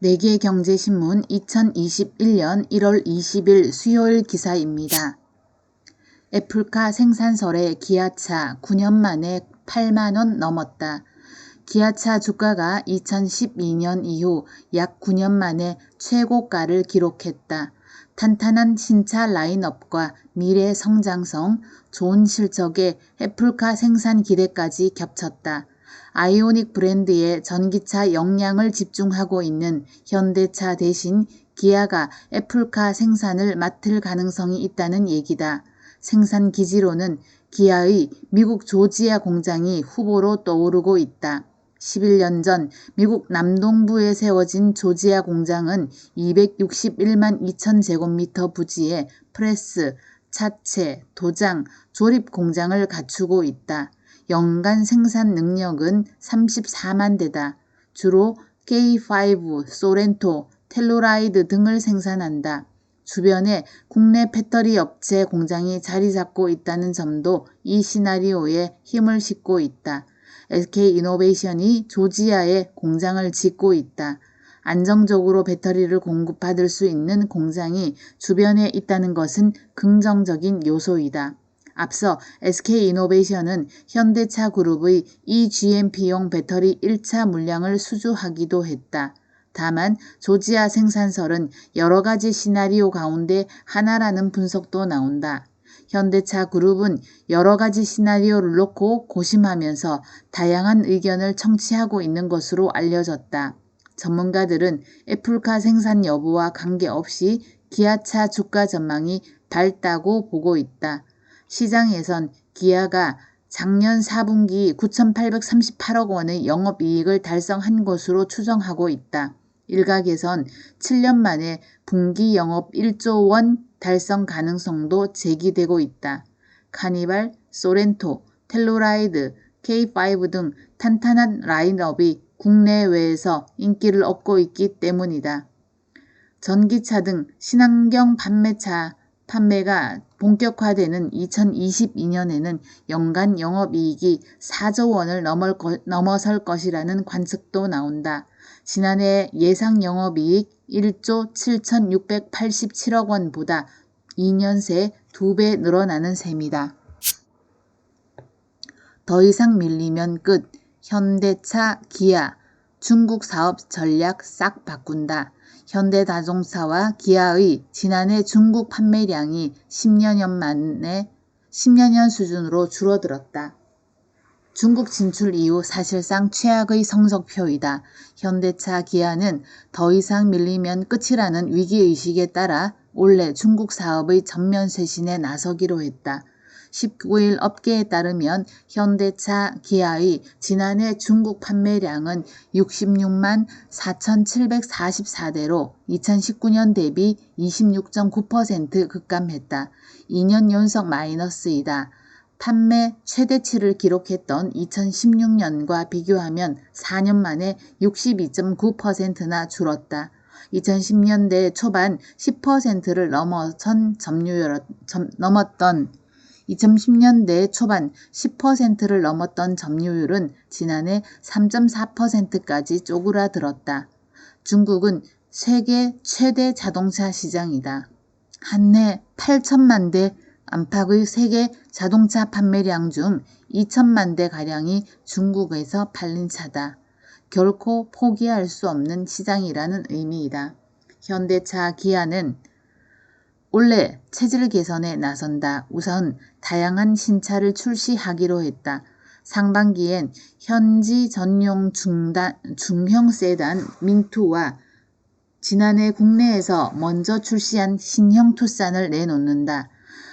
내계경제신문 2021년 1월 20일 수요일 기사입니다. 애플카 생산설에 기아차 9년 만에 8만원 넘었다. 기아차 주가가 2012년 이후 약 9년 만에 최고가를 기록했다. 탄탄한 신차 라인업과 미래 성장성, 좋은 실적에 애플카 생산 기대까지 겹쳤다. 아이오닉 브랜드의 전기차 역량을 집중하고 있는 현대차 대신 기아가 애플카 생산을 맡을 가능성이 있다는 얘기다. 생산 기지로는 기아의 미국 조지아 공장이 후보로 떠오르고 있다. 11년 전 미국 남동부에 세워진 조지아 공장은 261만 2천 제곱미터 부지에 프레스, 차체, 도장, 조립 공장을 갖추고 있다. 연간 생산 능력은 34만 대다. 주로 K5, 소렌토, 텔루라이드 등을 생산한다. 주변에 국내 배터리 업체 공장이 자리 잡고 있다는 점도 이 시나리오에 힘을 싣고 있다. SK이노베이션이 조지아에 공장을 짓고 있다. 안정적으로 배터리를 공급받을 수 있는 공장이 주변에 있다는 것은 긍정적인 요소이다. 앞서 SK이노베이션은 현대차 그룹의 eGMP용 배터리 1차 물량을 수주하기도 했다. 다만 조지아 생산설은 여러 가지 시나리오 가운데 하나라는 분석도 나온다. 현대차 그룹은 여러 가지 시나리오를 놓고 고심하면서 다양한 의견을 청취하고 있는 것으로 알려졌다. 전문가들은 애플카 생산 여부와 관계없이 기아차 주가 전망이 밝다고 보고 있다. 시장에선 기아가 작년 4분기 9,838억 원의 영업이익을 달성한 것으로 추정하고 있다. 일각에선 7년 만에 분기 영업 1조 원 달성 가능성도 제기되고 있다. 카니발, 소렌토, 텔루라이드, K5 등 탄탄한 라인업이 국내외에서 인기를 얻고 있기 때문이다. 전기차 등 친환경 판매가 본격화되는 2022년에는 연간 영업이익이 4조 원을 넘어설 것이라는 관측도 나온다. 지난해 예상 영업이익 1조 7,687억 원보다 2년 새 2배 늘어나는 셈이다. 더 이상 밀리면 끝. 현대차, 기아, 중국 사업 전략 싹 바꾼다. 현대자동차와 기아의 지난해 중국 판매량이 10여년 수준으로 줄어들었다. 중국 진출 이후 사실상 최악의 성적표이다. 현대차, 기아는 더 이상 밀리면 끝이라는 위기의식에 따라 올해 중국 사업의 전면 쇄신에 나서기로 했다. 19일 업계에 따르면 현대차, 기아의 지난해 중국 판매량은 66만 4,744대로 2019년 대비 26.9% 급감했다. 2년 연속 마이너스이다. 판매 최대치를 기록했던 2016년과 비교하면 4년 만에 62.9%나 줄었다. 2010년대 초반 10%를 넘었던 점유율은 지난해 3.4%까지 쪼그라들었다. 중국은 세계 최대 자동차 시장이다. 한 해 8천만 대 안팎의 세계 자동차 판매량 중 2천만 대가량이 중국에서 팔린 차다. 결코 포기할 수 없는 시장이라는 의미이다. 현대차, 기아는 올해 체질 개선에 나선다. 우선 다양한 신차를 출시하기로 했다. 상반기엔 현지 전용 중형 세단 민투와 지난해 국내에서 먼저 출시한 신형 투싼을 내놓는다.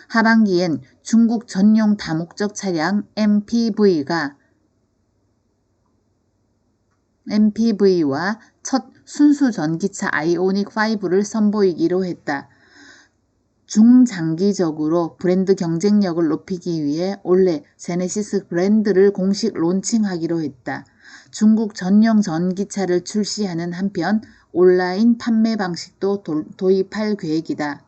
하반기엔 중국 전용 다목적 차량 MPV와 첫 순수 전기차 아이오닉 5를 선보이기로 했다. 중장기적으로 브랜드 경쟁력을 높이기 위해 올해 제네시스 브랜드를 공식 론칭하기로 했다. 중국 전용 전기차를 출시하는 한편 온라인 판매 방식도 도입할 계획이다.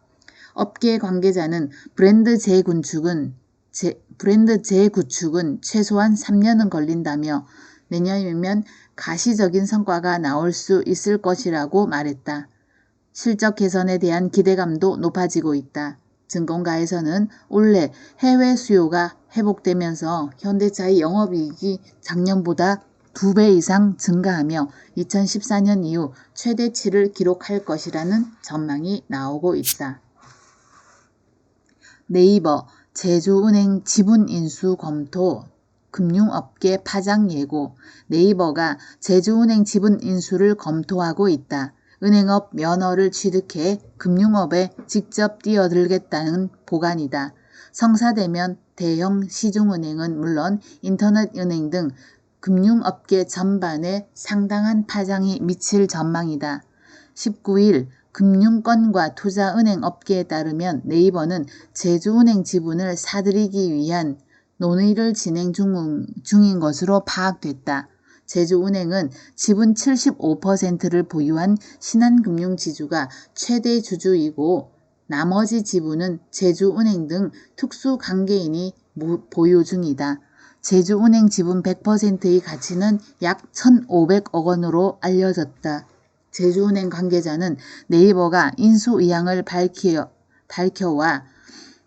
업계 관계자는 브랜드 재구축은 최소한 3년은 걸린다며 내년이면 가시적인 성과가 나올 수 있을 것이라고 말했다. 실적 개선에 대한 기대감도 높아지고 있다. 증권가에서는 올해 해외 수요가 회복되면서 현대차의 영업이익이 작년보다 2배 이상 증가하며 2014년 이후 최대치를 기록할 것이라는 전망이 나오고 있다. 네이버 제주은행 지분 인수 검토 금융업계 파장 예고. 네이버가 제주은행 지분 인수를 검토하고 있다. 은행업 면허를 취득해 금융업에 직접 뛰어들겠다는 보관이다. 성사되면 대형 시중은행은 물론 인터넷은행 등 금융업계 전반에 상당한 파장이 미칠 전망이다. 19일 금융권과 투자은행 업계에 따르면 네이버는 제주은행 지분을 사들이기 위한 논의를 진행 중인 것으로 파악됐다. 제주은행은 지분 75%를 보유한 신한금융지주가 최대 주주이고 나머지 지분은 제주은행 등 특수관계인이 보유 중이다. 제주은행 지분 100%의 가치는 약 1,500억 원으로 알려졌다. 제주은행 관계자는 네이버가 인수 의향을 밝혀와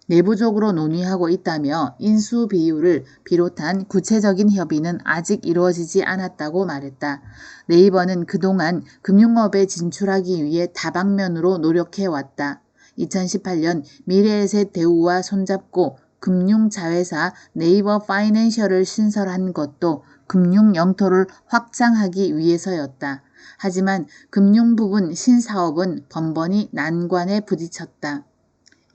내부적으로 논의하고 있다며 인수 비율을 비롯한 구체적인 협의는 아직 이루어지지 않았다고 말했다. 네이버는 그동안 금융업에 진출하기 위해 다방면으로 노력해왔다. 2018년 미래에셋 대우와 손잡고 금융자회사 네이버 파이낸셜을 신설한 것도 금융 영토를 확장하기 위해서였다. 하지만 금융 부분 신사업은 번번이 난관에 부딪혔다.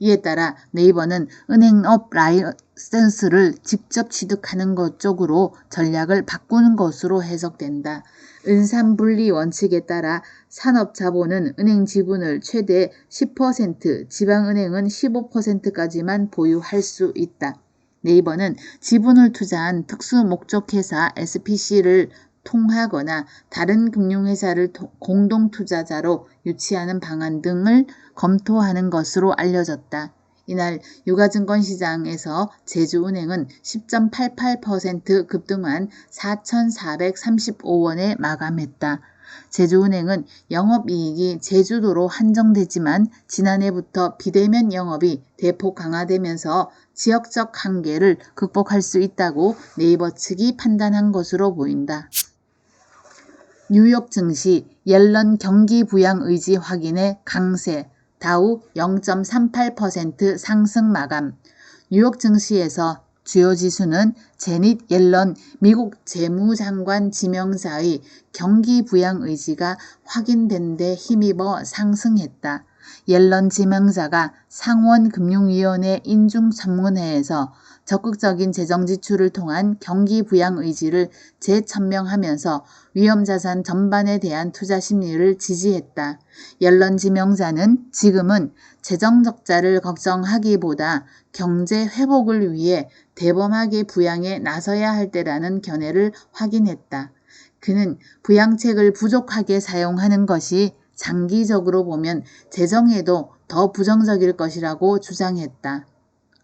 이에 따라 네이버는 은행업 라이선스를 직접 취득하는 것 쪽으로 전략을 바꾸는 것으로 해석된다. 은산분리 원칙에 따라 산업자본은 은행 지분을 최대 10%, 지방은행은 15%까지만 보유할 수 있다. 네이버는 지분을 투자한 특수목적회사 SPC를 통하거나 다른 금융회사를 공동투자자로 유치하는 방안 등을 검토하는 것으로 알려졌다. 이날 유가증권 시장에서 제주은행은 10.88% 급등한 4,435원에 마감했다. 제주은행은 영업이익이 제주도로 한정되지만 지난해부터 비대면 영업이 대폭 강화되면서 지역적 한계를 극복할 수 있다고 네이버 측이 판단한 것으로 보인다. 뉴욕 증시 옐런 경기 부양 의지 확인에 강세, 다우 0.38% 상승 마감. 뉴욕 증시에서 주요 지수는 제닛 옐런 미국 재무장관 지명자의 경기 부양 의지가 확인된 데 힘입어 상승했다. 옐런 지명자가 상원금융위원회 인중청문회에서 적극적인 재정 지출을 통한 경기 부양 의지를 재천명하면서 위험자산 전반에 대한 투자 심리를 지지했다. 옐런 지명자는 지금은 재정 적자를 걱정하기보다 경제 회복을 위해 대범하게 부양에 나서야 할 때라는 견해를 확인했다. 그는 부양책을 부족하게 사용하는 것이 장기적으로 보면 재정에도 더 부정적일 것이라고 주장했다.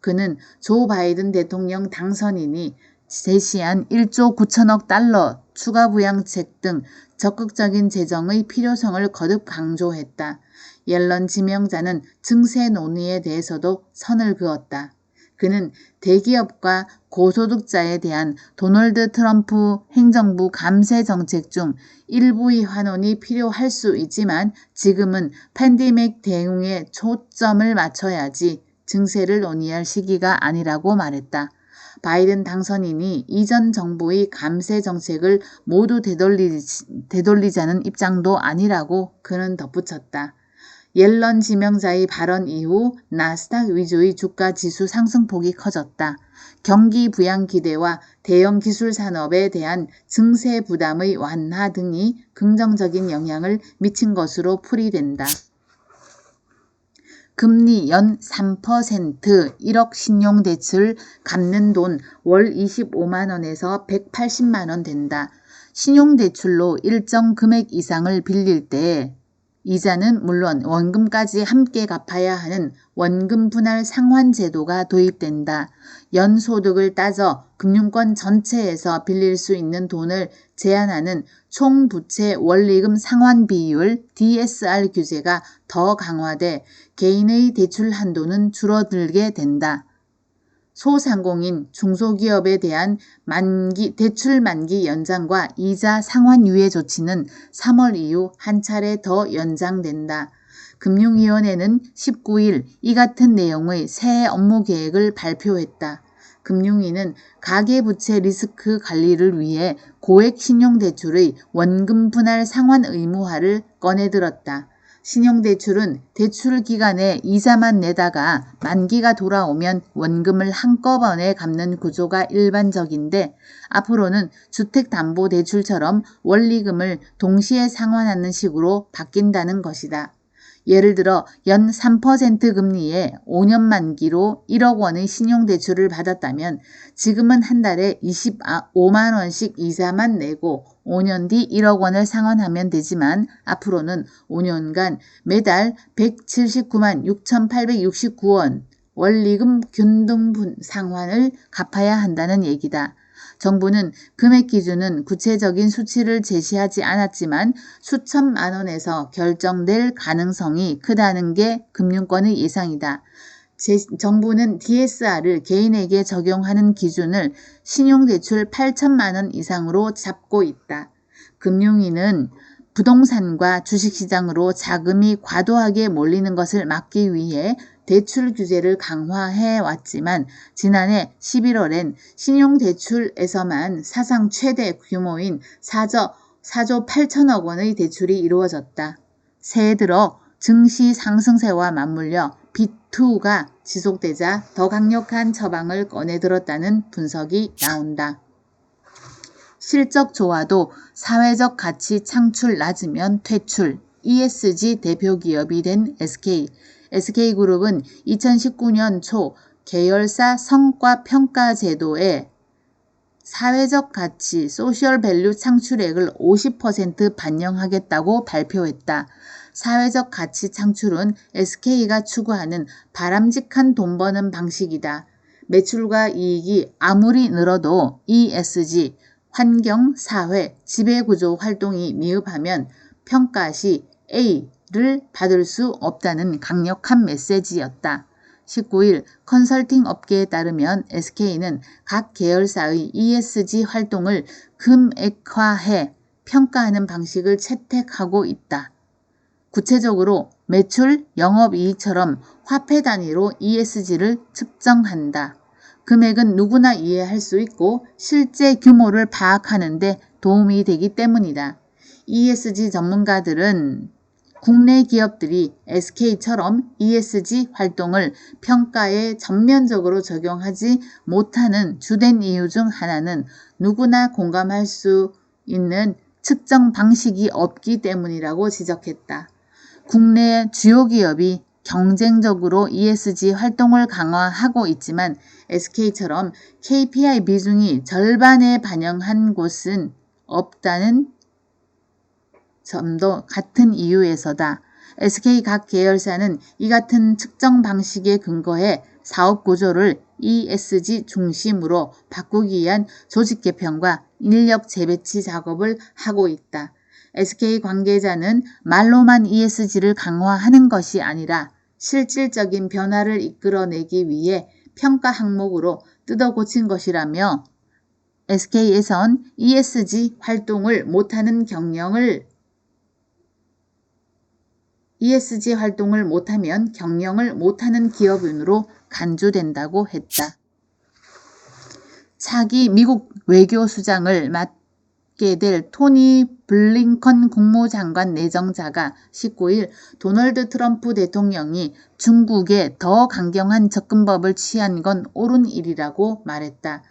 그는 조 바이든 대통령 당선인이 제시한 1조 9천억 달러 추가 부양책 등 적극적인 재정의 필요성을 거듭 강조했다. 옐런 지명자는 증세 논의에 대해서도 선을 그었다. 그는 대기업과 고소득자에 대한 도널드 트럼프 행정부 감세 정책 중 일부의 환원이 필요할 수 있지만 지금은 팬데믹 대응에 초점을 맞춰야지 증세를 논의할 시기가 아니라고 말했다. 바이든 당선인이 이전 정부의 감세 정책을 모두 되돌리자는 입장도 아니라고 그는 덧붙였다. 옐런 지명자의 발언 이후 나스닥 위주의 주가 지수 상승폭이 커졌다. 경기 부양 기대와 대형 기술 산업에 대한 증세 부담의 완화 등이 긍정적인 영향을 미친 것으로 풀이된다. 금리 연 3%, 1억 신용대출 갚는 돈 월 25만 원에서 180만 원 된다. 신용대출로 일정 금액 이상을 빌릴 때 이자는 물론 원금까지 함께 갚아야 하는 원금 분할 상환 제도가 도입된다. 연소득을 따져 금융권 전체에서 빌릴 수 있는 돈을 제한하는 총부채 원리금 상환 비율 DSR 규제가 더 강화돼 개인의 대출 한도는 줄어들게 된다. 소상공인, 중소기업에 대한 대출 만기 연장과 이자 상환 유예 조치는 3월 이후 한 차례 더 연장된다. 금융위원회는 19일 이 같은 내용의 새 업무 계획을 발표했다. 금융위는 가계부채 리스크 관리를 위해 고액 신용대출의 원금 분할 상환 의무화를 꺼내들었다. 신용대출은 대출 기간에 이자만 내다가 만기가 돌아오면 원금을 한꺼번에 갚는 구조가 일반적인데 앞으로는 주택담보대출처럼 원리금을 동시에 상환하는 식으로 바뀐다는 것이다. 예를 들어 연 3% 금리에 5년 만기로 1억 원의 신용대출을 받았다면 지금은 한 달에 25만 원씩 이자만 내고 5년 뒤 1억 원을 상환하면 되지만 앞으로는 5년간 매달 179만 6,869원 원리금 균등 상환을 갚아야 한다는 얘기다. 정부는 금액 기준은 구체적인 수치를 제시하지 않았지만 수천만 원에서 결정될 가능성이 크다는 게 금융권의 예상이다. 정부는 DSR을 개인에게 적용하는 기준을 신용대출 8천만 원 이상으로 잡고 있다. 금융위는 부동산과 주식시장으로 자금이 과도하게 몰리는 것을 막기 위해 대출 규제를 강화해 왔지만 지난해 11월엔 신용대출에서만 사상 최대 규모인 4조 8천억 원의 대출이 이루어졌다. 새해 들어 증시 상승세와 맞물려 B2가 지속되자 더 강력한 처방을 꺼내들었다는 분석이 나온다. 실적 좋아도 사회적 가치 창출 낮으면 퇴출, ESG 대표 기업이 된 SK. SK그룹은 2019년 초 계열사 성과 평가 제도에 사회적 가치 소셜 밸류 창출액을 50% 반영하겠다고 발표했다. 사회적 가치 창출은 SK가 추구하는 바람직한 돈 버는 방식이다. 매출과 이익이 아무리 늘어도 ESG, 환경, 사회, 지배구조 활동이 미흡하면 평가 시 A를 받을 수 없다는 강력한 메시지였다. 19일 컨설팅 업계에 따르면 SK는 각 계열사의 ESG 활동을 금액화해 평가하는 방식을 채택하고 있다. 구체적으로 매출, 영업이익처럼 화폐 단위로 ESG를 측정한다. 금액은 누구나 이해할 수 있고 실제 규모를 파악하는 데 도움이 되기 때문이다. ESG 전문가들은 국내 기업들이 SK처럼 ESG 활동을 평가에 전면적으로 적용하지 못하는 주된 이유 중 하나는 누구나 공감할 수 있는 측정 방식이 없기 때문이라고 지적했다. 국내 주요 기업이 경쟁적으로 ESG 활동을 강화하고 있지만 SK처럼 KPI 비중이 절반에 반영한 곳은 없다는 점도 같은 이유에서다. SK 각 계열사는 이 같은 측정 방식에 근거해 사업 구조를 ESG 중심으로 바꾸기 위한 조직 개편과 인력 재배치 작업을 하고 있다. SK 관계자는 말로만 ESG를 강화하는 것이 아니라 실질적인 변화를 이끌어내기 위해 평가 항목으로 뜯어 고친 것이라며 SK에선 ESG 활동을 못하면 경영을 못하는 기업으로 간주된다고 했다. 차기 미국 외교수장을 맡게 될 토니 블링컨 국무장관 내정자가 19일 도널드 트럼프 대통령이 중국에 더 강경한 접근법을 취한 건 옳은 일이라고 말했다.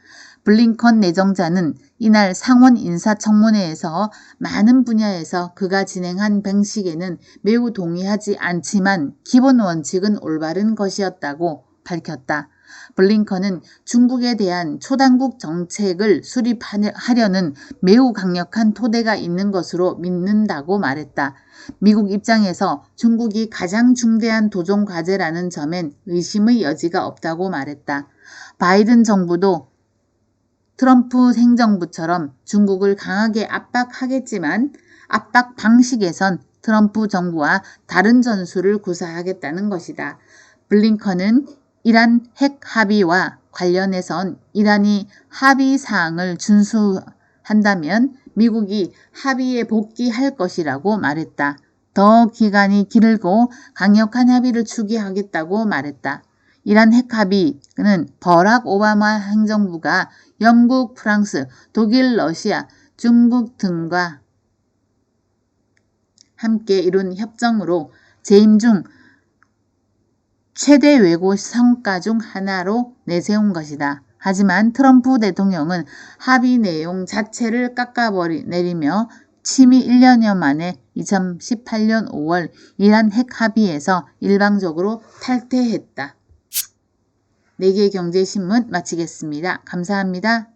블링컨 내정자는 이날 상원 인사청문회에서 많은 분야에서 그가 진행한 방식에는 매우 동의하지 않지만 기본 원칙은 올바른 것이었다고 밝혔다. 블링컨은 중국에 대한 초당국 정책을 수립하려는 매우 강력한 토대가 있는 것으로 믿는다고 말했다. 미국 입장에서 중국이 가장 중대한 도전 과제라는 점엔 의심의 여지가 없다고 말했다. 바이든 정부도 트럼프 행정부처럼 중국을 강하게 압박하겠지만 압박 방식에선 트럼프 정부와 다른 전술을 구사하겠다는 것이다. 블링컨은 이란 핵 합의와 관련해선 이란이 합의 사항을 준수한다면 미국이 합의에 복귀할 것이라고 말했다. 더 기간이 길고 강력한 합의를 추구하겠다고 말했다. 이란 핵 합의는 버락 오바마 행정부가 영국, 프랑스, 독일, 러시아, 중국 등과 함께 이룬 협정으로 재임 중 최대 외교 성과 중 하나로 내세운 것이다. 하지만 트럼프 대통령은 합의 내용 자체를 깎아내리며 취미 1년여 만에 2018년 5월 이란 핵 합의에서 일방적으로 탈퇴했다. 4개 경제신문 마치겠습니다. 감사합니다.